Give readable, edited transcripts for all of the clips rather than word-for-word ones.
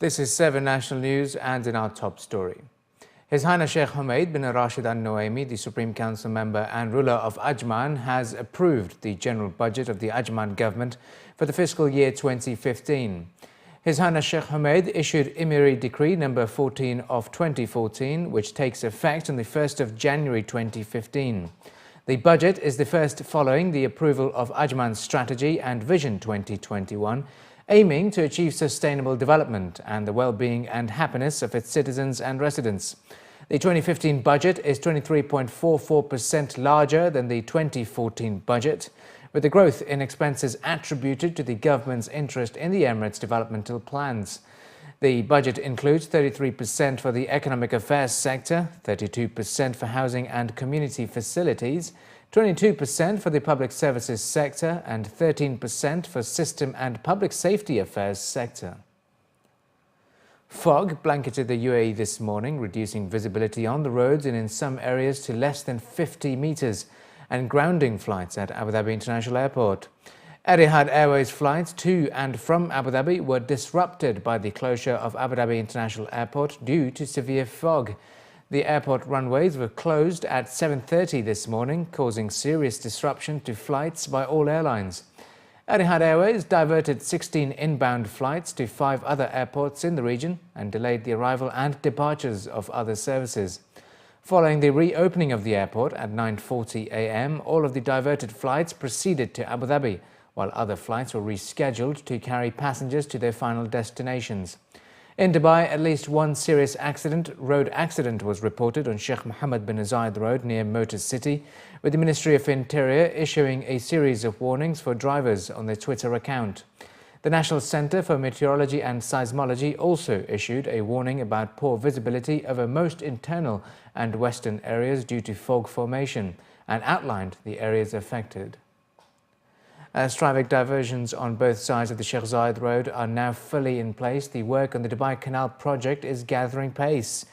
This is 7 National News, and in our top story. His Highness Sheikh Hamad bin Rashid Al Noaimi, the Supreme Council member and ruler of Ajman, has approved the general budget of the Ajman government for the fiscal year 2015. His Highness Sheikh Hamad issued Emiri Decree number 14 of 2014, which takes effect on the 1st of January 2015. The budget is the first following the approval of Ajman's Strategy and Vision 2021, aiming to achieve sustainable development and the well-being and happiness of its citizens and residents. The 2015 budget is 23.44% larger than the 2014 budget, with the growth in expenses attributed to the government's interest in the Emirates' developmental plans. The budget includes 33% for the economic affairs sector, 32% for housing and community facilities, 22% for the public services sector and 13% for system and public safety affairs sector. Fog blanketed the UAE this morning, reducing visibility on the roads and in some areas to less than 50 meters, and grounding flights at Abu Dhabi International Airport. Etihad Airways flights to and from Abu Dhabi were disrupted by the closure of Abu Dhabi International Airport due to severe fog. The airport runways were closed at 7:30 this morning, causing serious disruption to flights by all airlines. Etihad Airways diverted 16 inbound flights to 5 other airports in the region and delayed the arrival and departures of other services. Following the reopening of the airport at 9:40 a.m., all of the diverted flights proceeded to Abu Dhabi, while other flights were rescheduled to carry passengers to their final destinations. In Dubai, at least one serious road accident was reported on Sheikh Mohammed bin Zayed Road near Motor City, with the Ministry of Interior issuing a series of warnings for drivers on their Twitter account. The National Centre for Meteorology and Seismology also issued a warning about poor visibility over most internal and western areas due to fog formation and outlined the areas affected. As traffic diversions on both sides of the Sheikh Zayed Road are now fully in place, the work on the Dubai Canal project is gathering pace.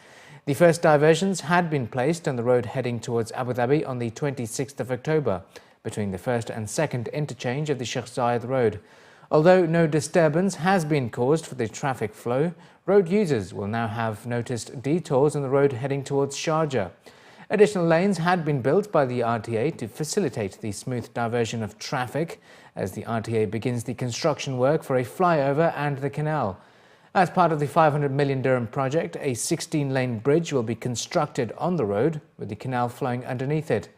The first diversions had been placed on the road heading towards Abu Dhabi on the 26th of October, between the first and second interchange of the Sheikh Zayed Road. Although no disturbance has been caused for the traffic flow, road users will now have noticed detours on the road heading towards Sharjah. Additional lanes had been built by the RTA to facilitate the smooth diversion of traffic as the RTA begins the construction work for a flyover and the canal. As part of the 500 million dirham project, a 16-lane bridge will be constructed on the road, with the canal flowing underneath it.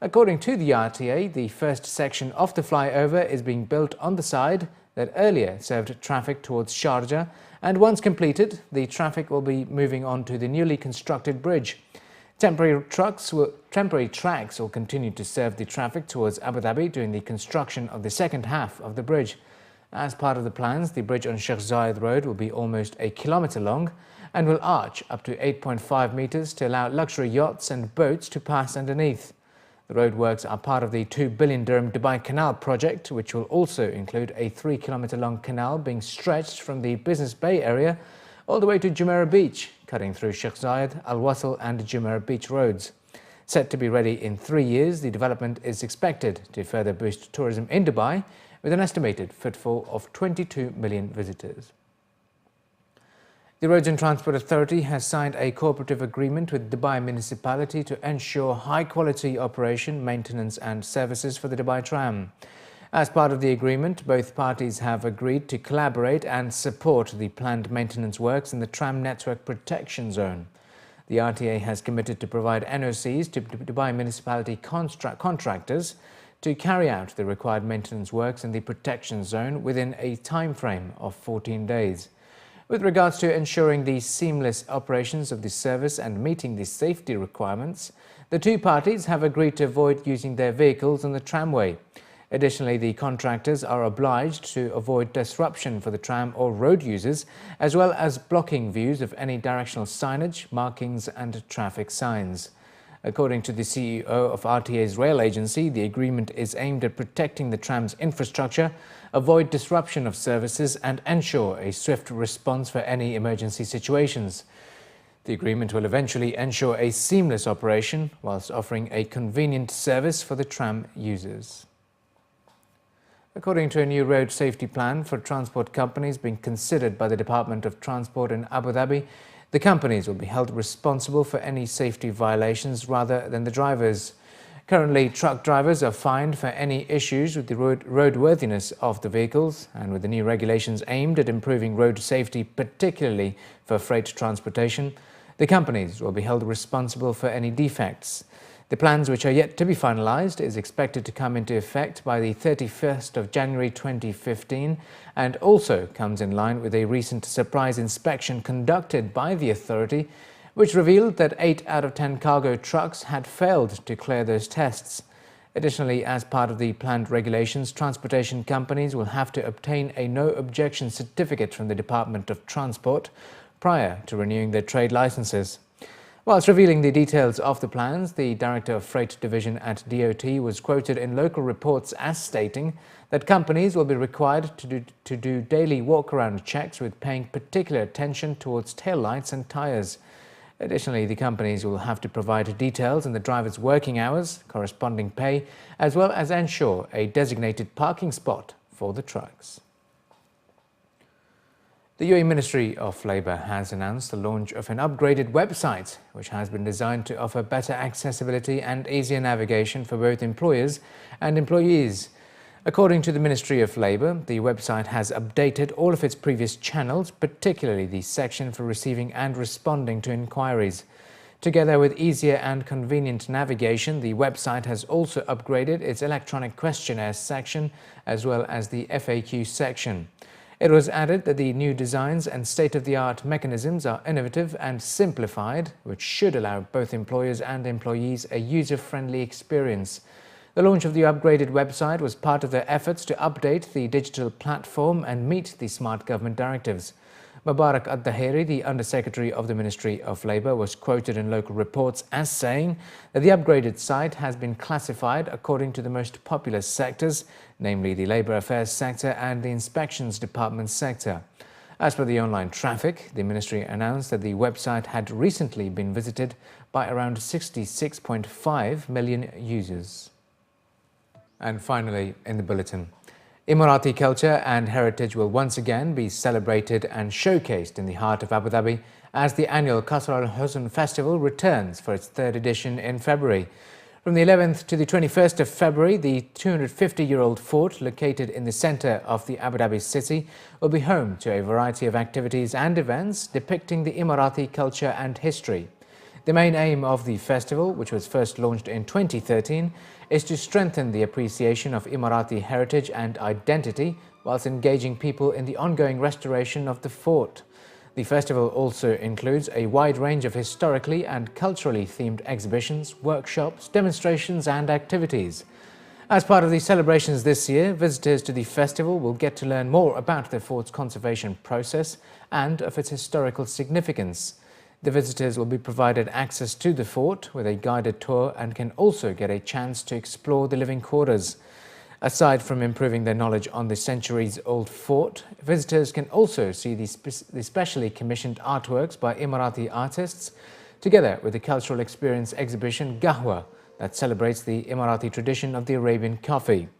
According to the RTA, the first section of the flyover is being built on the side that earlier served traffic towards Sharjah, and once completed, the traffic will be moving on to the newly constructed bridge. Temporary tracks will continue to serve the traffic towards Abu Dhabi during the construction of the second half of the bridge. As part of the plans, the bridge on Sheikh Zayed Road will be almost a kilometre long and will arch up to 8.5 metres to allow luxury yachts and boats to pass underneath. The roadworks are part of the 2 billion dirham Dubai Canal project, which will also include a 3-kilometre long canal being stretched from the Business Bay area all the way to Jumeirah Beach, cutting through Sheikh Zayed, Al Wasl and Jumeirah Beach roads. Set to be ready in 3 years, the development is expected to further boost tourism in Dubai, with an estimated footfall of 22 million visitors. The Roads and Transport Authority has signed a cooperative agreement with Dubai Municipality to ensure high-quality operation, maintenance and services for the Dubai Tram. As part of the agreement, both parties have agreed to collaborate and support the planned maintenance works in the tram network protection zone. The RTA has committed to provide NOCs to Dubai Municipality contractors to carry out the required maintenance works in the protection zone within a time frame of 14 days. With regards to ensuring the seamless operations of the service and meeting the safety requirements, the two parties have agreed to avoid using their vehicles on the tramway. Additionally, the contractors are obliged to avoid disruption for the tram or road users, as well as blocking views of any directional signage, markings and traffic signs. According to the CEO of RTA's rail agency, the agreement is aimed at protecting the tram's infrastructure, avoid disruption of services and ensure a swift response for any emergency situations. The agreement will eventually ensure a seamless operation whilst offering a convenient service for the tram users. According to a new road safety plan for transport companies being considered by the Department of Transport in Abu Dhabi, the companies will be held responsible for any safety violations rather than the drivers. Currently, truck drivers are fined for any issues with the roadworthiness of the vehicles, and with the new regulations aimed at improving road safety, particularly for freight transportation, the companies will be held responsible for any defects. The plans, which are yet to be finalised, is expected to come into effect by the 31st of January 2015 and also comes in line with a recent surprise inspection conducted by the authority, which revealed that 8 out of 10 cargo trucks had failed to clear those tests. Additionally, as part of the planned regulations, transportation companies will have to obtain a no-objection certificate from the Department of Transport prior to renewing their trade licenses. Whilst revealing the details of the plans, the Director of Freight Division at DOT was quoted in local reports as stating that companies will be required to do daily walk-around checks with paying particular attention towards taillights and tyres. Additionally, the companies will have to provide details on the driver's working hours, corresponding pay, as well as ensure a designated parking spot for the trucks. The UAE Ministry of Labour has announced the launch of an upgraded website, which has been designed to offer better accessibility and easier navigation for both employers and employees. According to the Ministry of Labour, the website has updated all of its previous channels, particularly the section for receiving and responding to inquiries. Together with easier and convenient navigation, the website has also upgraded its electronic questionnaire section as well as the FAQ section. It was added that the new designs and state-of-the-art mechanisms are innovative and simplified, which should allow both employers and employees a user-friendly experience. The launch of the upgraded website was part of their efforts to update the digital platform and meet the smart government directives. Mubarak Ad-Dahiri, the Under-Secretary of the Ministry of Labour, was quoted in local reports as saying that the upgraded site has been classified according to the most popular sectors, namely the Labour Affairs sector and the Inspections Department sector. As for the online traffic, the Ministry announced that the website had recently been visited by around 66.5 million users. And finally, in the bulletin, Emirati culture and heritage will once again be celebrated and showcased in the heart of Abu Dhabi as the annual Qasr al-Husn Festival returns for its third edition in February. From the 11th to the 21st of February, the 250-year-old fort located in the centre of the Abu Dhabi city will be home to a variety of activities and events depicting the Emirati culture and history. The main aim of the festival, which was first launched in 2013, is to strengthen the appreciation of Emirati heritage and identity whilst engaging people in the ongoing restoration of the fort. The festival also includes a wide range of historically and culturally themed exhibitions, workshops, demonstrations and activities. As part of the celebrations this year, visitors to the festival will get to learn more about the fort's conservation process and of its historical significance. The visitors will be provided access to the fort with a guided tour and can also get a chance to explore the living quarters. Aside from improving their knowledge on the centuries-old fort, visitors can also see the specially commissioned artworks by Emirati artists, together with the cultural experience exhibition Gahwa that celebrates the Emirati tradition of the Arabian coffee.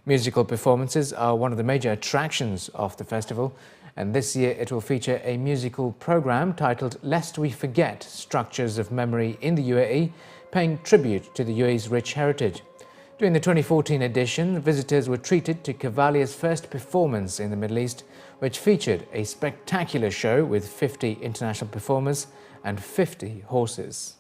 Musical performances are one of the major attractions of the festival, and this year it will feature a musical program titled Lest We Forget Structures of Memory in the UAE, paying tribute to the UAE's rich heritage. During the 2014 edition, visitors were treated to Cavalier's first performance in the Middle East, which featured a spectacular show with 50 international performers and 50 horses.